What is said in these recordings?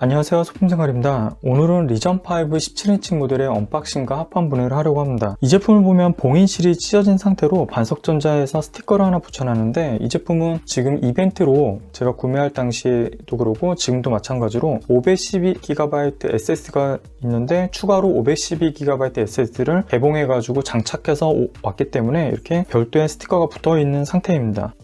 안녕하세요, 소품생활입니다. 오늘은 리전5 17인치 모델의 언박싱과 합판 분해를 하려고 합니다. 이 제품을 보면 봉인실이 찢어진 상태로 반석전자에서 스티커를 하나 붙여놨는데, 이 제품은 지금 이벤트로 제가 구매할 당시에도 그러고 지금도 마찬가지로 512GB SSD가 있는데 추가로 512GB SSD를 개봉해가지고 장착해서 왔기 때문에 이렇게 별도의 스티커가 붙어있는 상태입니다.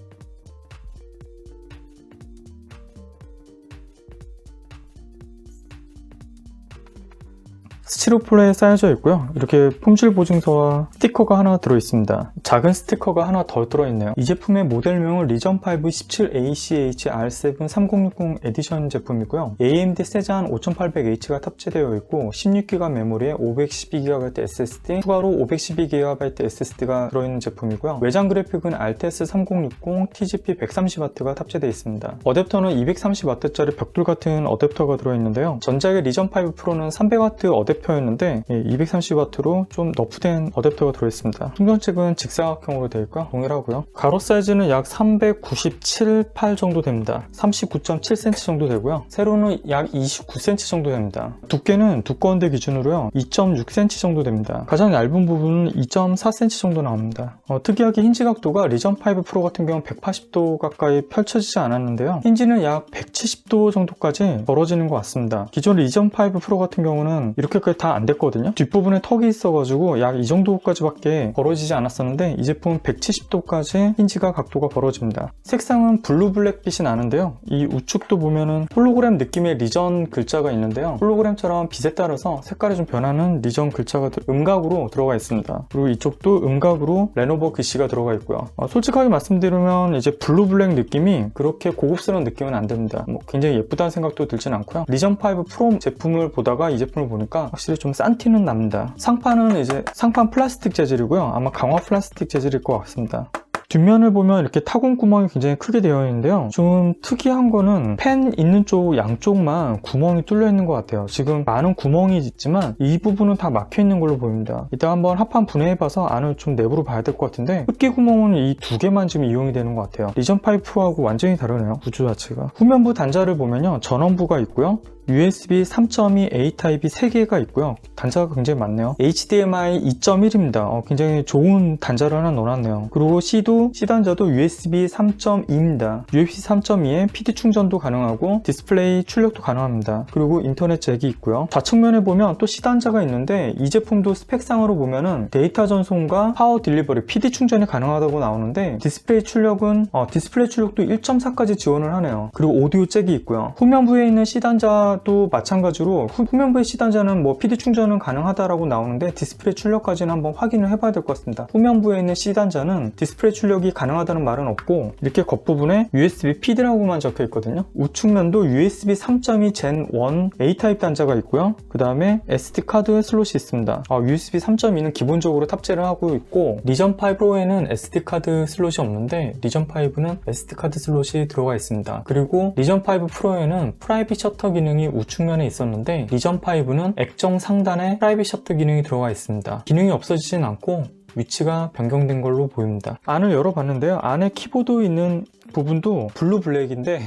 스티로폴에 쌓여져 있고요. 이렇게 품질 보증서와 스티커가 하나 들어있습니다. 작은 스티커가 하나 더 들어있네요. 이 제품의 모델명은 리전5 17ACH R7 3060 에디션 제품이고요. AMD 세잔 5800H가 탑재되어 있고 16GB 메모리에 512GB SSD, 추가로 512GB SSD가 들어있는 제품이고요. 외장 그래픽은 RTX 3060 TGP 130W가 탑재되어 있습니다. 어댑터는 230W짜리 벽돌 같은 어댑터가 들어있는데요. 전작의 리전5 프로는 300W 어댑터였는데 230W로 좀 너프된 어댑터가 들어있습니다. 충전책은 직사각형으로 되어 있고요. 동일하고요. 가로 사이즈는 약 397, 8 정도 됩니다. 39.7cm 정도 되고요. 세로는 약 29cm 정도 됩니다. 두께는 두꺼운데 기준으로요 2.6cm 정도 됩니다. 가장 얇은 부분은 2.4cm 정도 나옵니다. 특이하게 힌지 각도가 리전5 프로 같은 경우는 180도 가까이 펼쳐지지 않았는데요. 힌지는 약 170도 정도까지 벌어지는 것 같습니다. 기존 리전5 프로 같은 경우는 이렇게까지 다 안 됐거든요. 뒷부분에 턱이 있어가지고 약 이 정도까지밖에 벌어지지 않았었는데, 이 제품은 170도까지 힌지가 각도가 벌어집니다. 색상은 블루 블랙빛이 나는데요. 이 우측도 보면은 홀로그램 느낌의 리전 글자가 있는데요. 홀로그램처럼 빛에 따라서 색깔이 좀 변하는 리전 글자가 음각으로 들어가 있습니다. 그리고 이쪽도 음각으로 레노버 글씨가 들어가 있고요. 솔직하게 말씀드리면 이제 블루 블랙 느낌이 그렇게 고급스러운 느낌은 안 듭니다. 굉장히 예쁘다는 생각도 들진 않고요. 리전5 프로 제품을 보다가 이 제품을 보니까 확실히 좀 싼 티는 납니다. 상판은 이제 상판 플라스틱 재질이고요. 아마 강화 플라스틱 재질일 것 같습니다. 뒷면을 보면 이렇게 타공 구멍이 굉장히 크게 되어 있는데요. 좀 특이한 거는 펜 있는 쪽 양쪽만 구멍이 뚫려 있는 것 같아요. 지금 많은 구멍이 있지만 이 부분은 다 막혀 있는 걸로 보입니다. 이따 한번 합판 분해해봐서 안을 좀 내부로 봐야 될 것 같은데, 흡기 구멍은 이 두 개만 지금 이용이 되는 것 같아요. 리전5 프로하고 완전히 다르네요. 구조 자체가. 후면부 단자를 보면요, 전원부가 있고요. USB 3.2 A 타입이 3개가 있고요. 단자가 굉장히 많네요. HDMI 2.1입니다. 굉장히 좋은 단자를 하나 넣어놨네요. 그리고 C 단자도 USB 3.2입니다. USB 3.2에 PD 충전도 가능하고 디스플레이 출력도 가능합니다. 그리고 인터넷 잭이 있고요. 좌측면에 보면 또 C 단자가 있는데, 이 제품도 스펙상으로 보면은 데이터 전송과 파워 딜리버리, PD 충전이 가능하다고 나오는데, 디스플레이 출력도 1.4까지 지원을 하네요. 그리고 오디오 잭이 있고요. 후면부에 있는 C 단자 또 마찬가지로 후면부의 C 단자는 PD 충전은 가능하다라고 나오는데, 디스플레이 출력까지는 한번 확인을 해봐야 될 것 같습니다. 후면부에 있는 C 단자는 디스플레이 출력이 가능하다는 말은 없고, 이렇게 겉부분에 USB PD라고만 적혀 있거든요. 우측면도 USB 3.2 Gen 1 A 타입 단자가 있고요. 그 다음에 SD 카드 슬롯이 있습니다. USB 3.2는 기본적으로 탑재를 하고 있고, 리전5 프로에는 SD 카드 슬롯이 없는데 리전5는 SD 카드 슬롯이 들어가 있습니다. 그리고 리전5 프로에는 프라이빗 셔터 기능이 우측면에 있었는데, 리전5는 액정 상단에 프라이빗 셔터 기능이 들어가 있습니다. 기능이 없어지진 않고 위치가 변경된 걸로 보입니다. 안을 열어봤는데요. 안에 키보드 있는 부분도 블루 블랙인데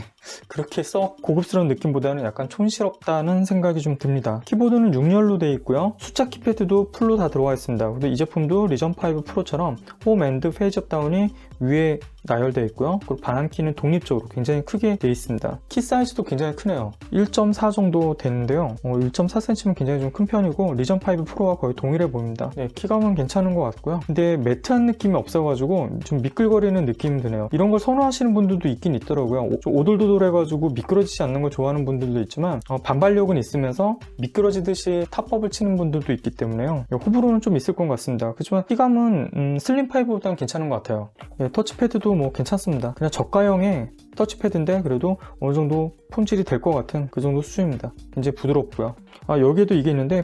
그렇게 썩 고급스러운 느낌보다는 약간 촌스럽다는 생각이 좀 듭니다. 키보드는 6열로 되어 있고요. 숫자 키패드도 풀로 다 들어가 있습니다. 근데 이 제품도 리전5 프로처럼 홈 앤드 페이지업 다운이 위에 나열되어 있고요. 그리고 반환키는 독립적으로 굉장히 크게 되어 있습니다. 키 사이즈도 굉장히 크네요. 1.4 정도 되는데요. 1.4cm면 굉장히 좀 큰 편이고, 리전5 프로와 거의 동일해 보입니다. 키감은 괜찮은 것 같고요. 근데 매트한 느낌이 없어가지고 좀 미끌거리는 느낌이 드네요. 이런 걸 선호하시는 분들도 있긴 있더라고요. 좀 오돌도돌해가지고 미끄러지지 않는 걸 좋아하는 분들도 있지만, 반발력은 있으면서 미끄러지듯이 탑법을 치는 분들도 있기 때문에요. 호불호는 좀 있을 것 같습니다. 그렇지만 키감은 슬림5보다는 괜찮은 것 같아요. 터치패드도 괜찮습니다. 그냥 저가형의 터치패드인데 그래도 어느 정도 품질이 될 것 같은 그 정도 수준입니다. 굉장히 부드럽고요. 여기에도 이게 있는데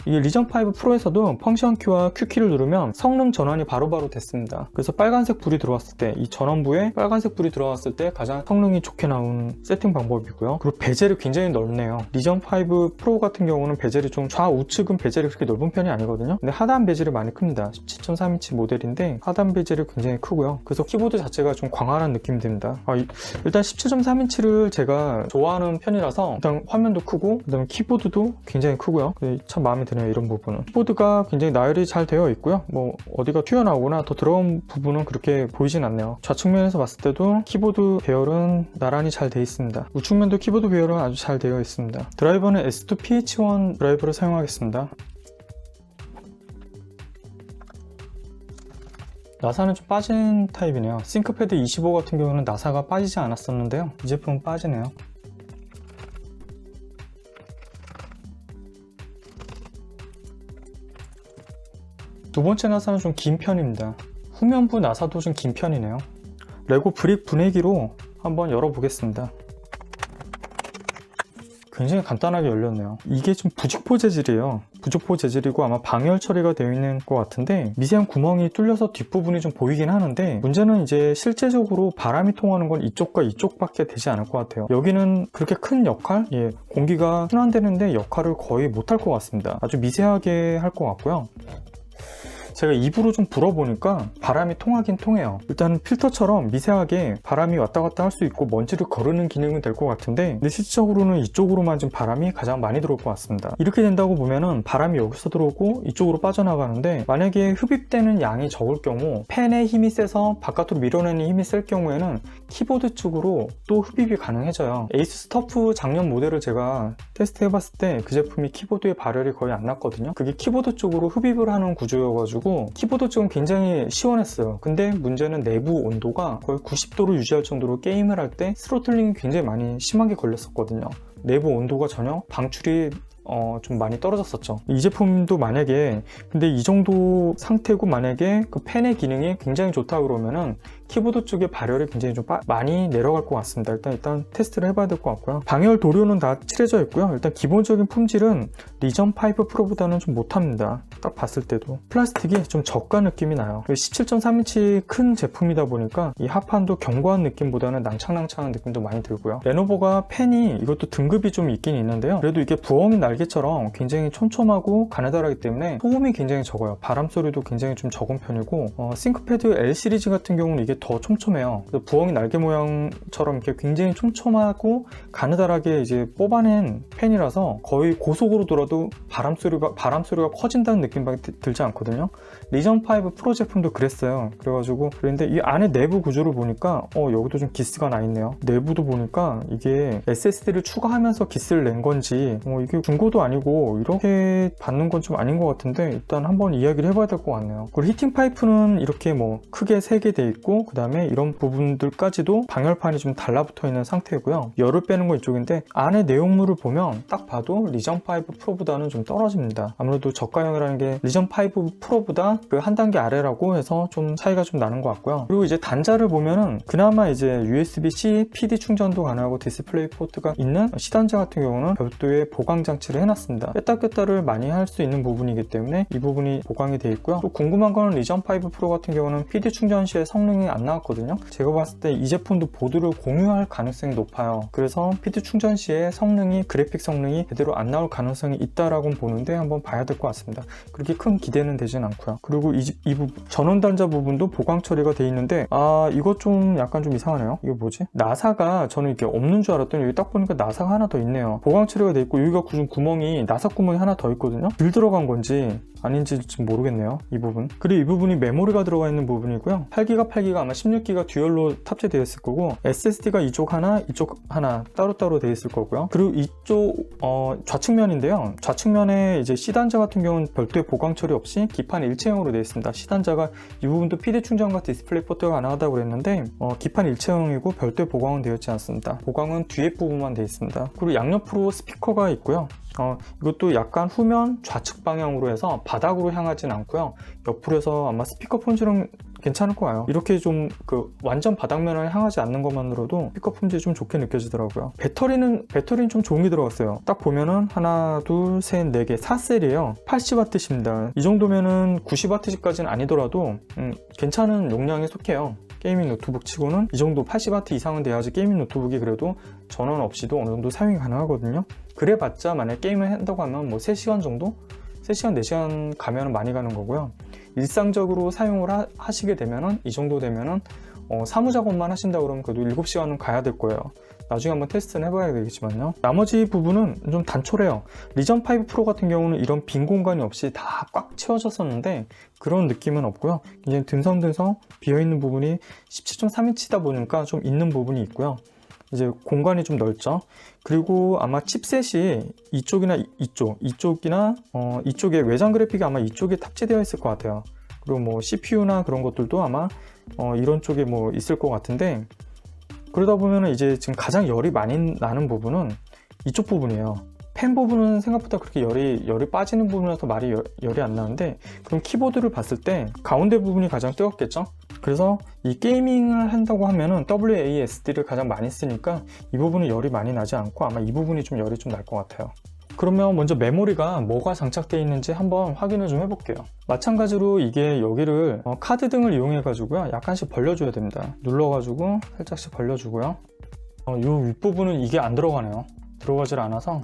이게 리전 5 프로에서도 펑션 Q와 Q키를 누르면 성능 전환이 바로바로 됐습니다. 그래서 빨간색 불이 들어왔을 때, 이 전원부에 빨간색 불이 들어왔을 때 가장 성능이 좋게 나온 세팅 방법이고요. 그리고 베젤이 굉장히 넓네요. 리전 5 프로 같은 경우는 베젤이 좀 좌우측은 베젤이 그렇게 넓은 편이 아니거든요. 근데 하단 베젤이 많이 큽니다. 17.3인치 모델인데 하단 베젤이 굉장히 크고요. 그래서 키보드 자체가 좀 광활한 느낌이 듭니다. 일단 17.3인치를 제가 좋아하는 편이라서 일단 화면도 크고 그다음에 키보드도 굉장히 크고요. 참 마음에 드네요. 이런 부분은 키보드가 굉장히 나열이 잘 되어 있고요. 뭐 어디가 튀어나오거나 더 들어온 부분은 그렇게 보이진 않네요. 좌측면에서 봤을 때도 키보드 배열은 나란히 잘 되어 있습니다. 우측면도 키보드 배열은 아주 잘 되어 있습니다. 드라이버는 S2PH1 드라이버를 사용하겠습니다. 나사는 좀 빠진 타입이네요. 싱크패드 25 같은 경우는 나사가 빠지지 않았었는데요. 이 제품은 빠지네요. 두 번째 나사는 좀 긴 편입니다. 후면부 나사도 좀 긴 편이네요. 레고 브릭 분해기로 한번 열어보겠습니다. 굉장히 간단하게 열렸네요. 이게 좀 부직포 재질이에요. 부직포 재질이고 아마 방열 처리가 되어 있는 것 같은데 미세한 구멍이 뚫려서 뒷부분이 좀 보이긴 하는데 문제는 이제 실제적으로 바람이 통하는 건 이쪽과 이쪽밖에 되지 않을 것 같아요. 여기는 그렇게 큰 역할, 공기가 순환되는데 역할을 거의 못할 것 같습니다. 아주 미세하게 할 것 같고요. 제가 입으로 좀 불어보니까 바람이 통하긴 통해요. 일단 필터처럼 미세하게 바람이 왔다 갔다 할 수 있고 먼지를 거르는 기능은 될 것 같은데 근데 실질적으로는 이쪽으로만 좀 바람이 가장 많이 들어올 것 같습니다. 이렇게 된다고 보면은 바람이 여기서 들어오고 이쪽으로 빠져나가는데 만약에 흡입되는 양이 적을 경우 팬의 힘이 세서 바깥으로 밀어내는 힘이 셀 경우에는 키보드 쪽으로 또 흡입이 가능해져요. 에이수스 터프 작년 모델을 제가 테스트 해봤을 때 그 제품이 키보드에 발열이 거의 안 났거든요. 그게 키보드 쪽으로 흡입을 하는 구조여가지고 키보드 쪽은 굉장히 시원했어요. 근데 문제는 내부 온도가 거의 90도를 유지할 정도로 게임을 할 때 스로틀링이 굉장히 많이 심하게 걸렸었거든요. 내부 온도가 전혀 방출이 좀 많이 떨어졌었죠. 이 제품도 만약에 근데 이 정도 상태고 만약에 그 팬의 기능이 굉장히 좋다 그러면은 키보드 쪽에 발열이 굉장히 좀 많이 내려갈 것 같습니다. 일단 테스트를 해봐야 될 것 같고요. 방열 도료는 다 칠해져 있고요. 일단 기본적인 품질은 리전 5 프로보다는 좀 못합니다. 딱 봤을 때도 플라스틱이 좀 저가 느낌이 나요. 17.3인치 큰 제품이다 보니까 이 하판도 견고한 느낌보다는 낭창낭창한 느낌도 많이 들고요. 레노버가 팬이 이것도 등급이 좀 있긴 있는데요. 그래도 이게 부엉이 날개처럼 굉장히 촘촘하고 가느다랗기 때문에 소음이 굉장히 적어요. 바람 소리도 굉장히 좀 적은 편이고 싱크패드 L 시리즈 같은 경우는 이게 더 촘촘해요. 그래서 부엉이 날개 모양처럼 이렇게 굉장히 촘촘하고 가느다랗게 이제 뽑아낸 팬이라서 거의 고속으로 돌아도 바람 소리가 커진다는 느낌밖에 들지 않거든요. 리전 5 프로 제품도 그랬어요. 그런데 이 안에 내부 구조를 보니까 여기도 좀 기스가 나 있네요. 내부도 보니까 이게 SSD를 추가하면서 기스를 낸 건지 이게 중고도 아니고 이렇게 받는 건 좀 아닌 것 같은데 일단 한번 이야기를 해봐야 될 것 같네요. 그리고 히팅 파이프는 이렇게 크게 3개 돼 있고 그 다음에 이런 부분들까지도 방열판이 좀 달라붙어 있는 상태고요. 열을 빼는 건 이쪽인데 안에 내용물을 보면 딱 봐도 리전 5 프로보다는 좀 떨어집니다. 아무래도 저가형이라는 게 리전 5 프로보다 그 한 단계 아래라고 해서 좀 차이가 좀 나는 것 같고요. 그리고 이제 단자를 보면은 그나마 이제 USB-C PD 충전도 가능하고 디스플레이 포트가 있는 C단자 같은 경우는 별도의 보강 장치를 해놨습니다. 뺐다 꼈다를 많이 할 수 있는 부분이기 때문에 이 부분이 보강이 되어 있고요. 또 궁금한 거는 리전 5 프로 같은 경우는 PD 충전 시에 성능이 안 나왔거든요. 제가 봤을 때 이 제품도 보드를 공유할 가능성이 높아요. 그래서 PD 충전 시에 그래픽 성능이 제대로 안 나올 가능성이 있다라고 보는데 한번 봐야 될 것 같습니다. 그렇게 큰 기대는 되진 않고요. 그리고 이 부분 전원 단자 부분도 보강 처리가 되어 있는데 이거 좀 약간 좀 이상하네요. 이거 뭐지? 나사가 저는 이렇게 없는 줄 알았더니 여기 딱 보니까 나사가 하나 더 있네요. 보강 처리가 되어 있고 여기가 구멍이 나사 구멍이 하나 더 있거든요. bil 들어간 건지 아닌지 좀 모르겠네요. 이 부분. 그리고 이 부분이 메모리가 들어가 있는 부분이고요. 8기가 8기가 아마 16기가 듀얼로 탑재되어 있을 거고 SSD가 이쪽 하나 따로따로 되어 있을 거고요. 그리고 이쪽 좌측면인데요. 좌측면에 이제 C단자 같은 경우는 별도의 보강 처리 없이 기판 일체형으로 되어 있습니다. C단자가 이 부분도 PD 충전과 디스플레이 포트가 가능하다고 그랬는데 기판 일체형이고 별도의 보강은 되어 있지 않습니다. 보강은 뒤에 부분만 되어 있습니다. 그리고 양옆으로 스피커가 있고요. 이것도 약간 후면 좌측 방향으로 해서 바닥으로 향하진 않고요. 옆으로 해서 아마 스피커 폰처럼 괜찮을 거예요. 이렇게 좀 완전 바닥면을 향하지 않는 것만으로도 픽업 품질이 좀 좋게 느껴지더라고요. 배터리는 좀 좋은 게 들어갔어요. 딱 보면은 하나, 둘, 셋, 네 개, 4셀이에요. 80W입니다. 이 정도면은 90W까지는 아니더라도 괜찮은 용량에 속해요. 게이밍 노트북 치고는 이 정도 80W 이상은 돼야지 게이밍 노트북이 그래도 전원 없이도 어느 정도 사용이 가능하거든요. 그래봤자 만약 게임을 한다고 하면 뭐 3시간 정도? 3시간, 4시간 가면 많이 가는 거고요. 일상적으로 사용을 하시게 되면은 이 정도 되면은 사무 작업만 하신다 그러면 그래도 7시간은 가야 될 거예요. 나중에 한번 테스트는 해봐야 되겠지만요. 나머지 부분은 좀 단촐해요. 리전 5 프로 같은 경우는 이런 빈 공간이 없이 다 꽉 채워졌었는데 그런 느낌은 없고요. 굉장히 듬성듬성 비어있는 부분이 17.3인치다 보니까 좀 있는 부분이 있고요. 이제 공간이 좀 넓죠. 그리고 아마 칩셋이 이쪽이나 이쪽에 외장 그래픽이 아마 이쪽에 탑재되어 있을 것 같아요. 그리고 뭐 CPU나 그런 것들도 아마 이런 쪽에 뭐 있을 것 같은데, 그러다 보면은 이제 지금 가장 열이 많이 나는 부분은 이쪽 부분이에요. 펜 부분은 생각보다 그렇게 열이 빠지는 부분이라서 말이 열이 안 나는데, 그럼 키보드를 봤을 때 가운데 부분이 가장 뜨겁겠죠? 그래서 이 게이밍을 한다고 하면은 WASD를 가장 많이 쓰니까 이 부분은 열이 많이 나지 않고 아마 이 부분이 좀 열이 좀 날 것 같아요. 그러면 먼저 메모리가 뭐가 장착되어 있는지 한번 확인을 좀 해볼게요. 마찬가지로 이게 여기를 카드 등을 이용해 가지고요, 약간씩 벌려줘야 됩니다. 눌러가지고 살짝씩 벌려주고요. 이 윗부분은 이게 안 들어가네요. 들어가질 않아서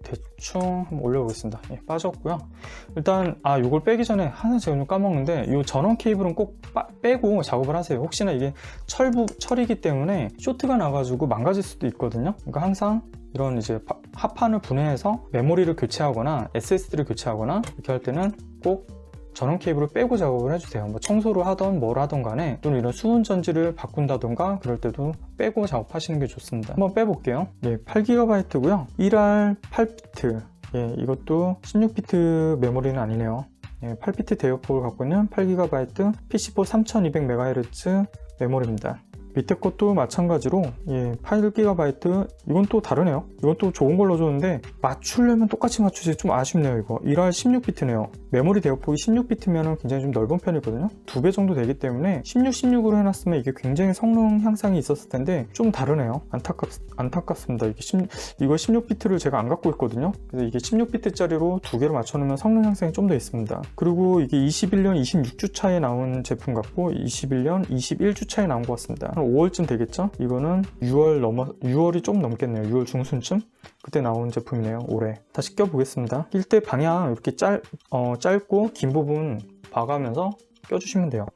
대충 한번 올려보겠습니다. 예, 빠졌고요. 일단 이걸 빼기 전에 하나 제가 좀 까먹는데, 이 전원 케이블은 꼭 빼고 작업을 하세요. 혹시나 이게 철이기 때문에 쇼트가 나가지고 망가질 수도 있거든요. 그러니까 항상 이런 이제 합판을 분해해서 메모리를 교체하거나 SSD를 교체하거나 이렇게 할 때는 꼭 전원 케이블을 빼고 작업을 해주세요. 뭐 청소를 하던 뭘 하던 간에, 또는 이런 수분 전지를 바꾼다던가 그럴 때도 빼고 작업하시는 게 좋습니다. 한번 빼볼게요. 예, 8GB고요 1R 8비트. 예, 이것도 16비트 메모리는 아니네요. 예, 8비트 대역폭을 갖고 있는 8GB PC4 3200MHz 메모리입니다. 밑에 것도 마찬가지로 8GB. 이건 또 다르네요. 이건 또 좋은 걸로 줬는데 맞추려면 똑같이 맞추지 좀 아쉽네요. 이거 1R 16비트네요. 메모리 대역폭이 16비트면 굉장히 좀 넓은 편이거든요. 2배 정도 되기 때문에 16으로 해놨으면 이게 굉장히 성능 향상이 있었을 텐데 좀 다르네요. 안타깝습니다. 이거 16비트를 제가 안 갖고 있거든요. 그래서 이게 16비트짜리로 2개를 맞춰놓으면 성능 향상이 좀 더 있습니다. 그리고 이게 21년 26주 차에 나온 제품 같고 21년 21주 차에 나온 것 같습니다. 5월쯤 되겠죠? 이거는 6월이 좀 넘겠네요. 6월 중순쯤? 그때 나온 제품이네요. 올해. 다시 껴보겠습니다. 낄 때 방향 이렇게 짧고 긴 부분 봐가면서 껴주시면 돼요.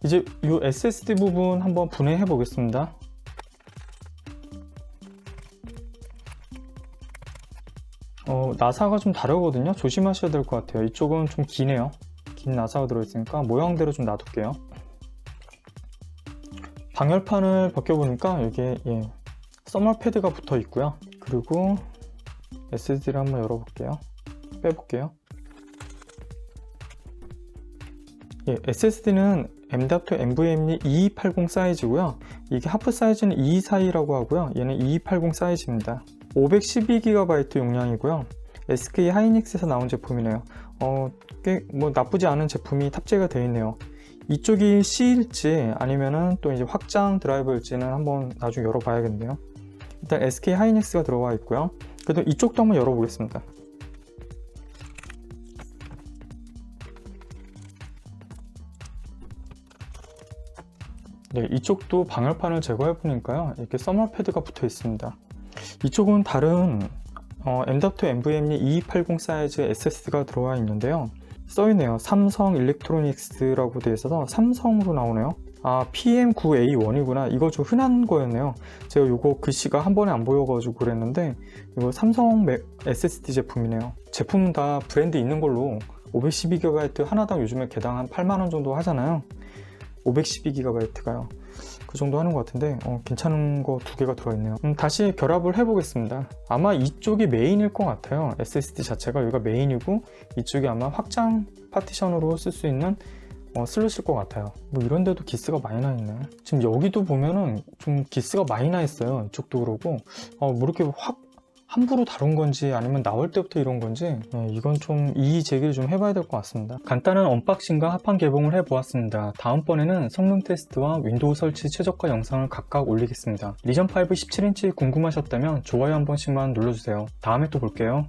이제 이 SSD 부분 한번 분해해 보겠습니다. 나사가 좀 다르거든요. 조심하셔야 될 것 같아요. 이쪽은 좀 기네요. 긴 나사가 들어있으니까 모양대로 좀 놔둘게요. 방열판을 벗겨보니까 여기에 써머 패드가 붙어 있고요. 그리고 SSD를 한번 열어볼게요. 빼볼게요. SSD는 M.2 NVMe 2280 사이즈고요. 이게 하프 사이즈는 224라고 하고요. 얘는 2280 사이즈입니다. 512GB 용량이고요. SK 하이닉스에서 나온 제품이네요. 꽤 뭐 나쁘지 않은 제품이 탑재가 되어 있네요. 이쪽이 C일지 아니면은 또 이제 확장 드라이버일지는 한번 나중에 열어봐야겠네요. 일단 SK 하이닉스가 들어가 있고요. 그래도 이쪽도 한번 열어보겠습니다. 네, 이쪽도 방열판을 제거해 보니까요, 이렇게 써머 패드가 붙어 있습니다. 이쪽은 다른 M.2 NVMe 2280 사이즈 SSD가 들어와 있는데요. 써있네요. 삼성 일렉트로닉스라고 되어 있어서 삼성으로 나오네요. PM9A1이구나. 이거 좀 흔한 거였네요. 제가 이거 글씨가 한 번에 안 보여가지고 그랬는데, 이거 삼성 SSD 제품이네요. 제품은 다 브랜드 있는 걸로 512GB 하나당 요즘에 개당 한 8만원 정도 하잖아요. 512GB가요. 그 정도 하는 것 같은데 괜찮은 거 2개가 들어있네요. 다시 결합을 해보겠습니다. 아마 이쪽이 메인일 것 같아요. SSD 자체가 여기가 메인이고, 이쪽이 아마 확장 파티션으로 쓸 수 있는 슬으실 것 같아요. 뭐 이런데도 기스가 많이 나 있네. 지금 여기도 보면은 좀 기스가 많이 나 있어요. 이쪽도 그러고 뭐 이렇게 확 함부로 다룬 건지 아니면 나올 때부터 이런 건지 이건 좀 이의 제기를 좀 해봐야 될 것 같습니다. 간단한 언박싱과 합판 개봉을 해보았습니다. 다음번에는 성능 테스트와 윈도우 설치 최저가 영상을 각각 올리겠습니다. 리전5 17인치 궁금하셨다면 좋아요 한 번씩만 눌러주세요. 다음에 또 볼게요.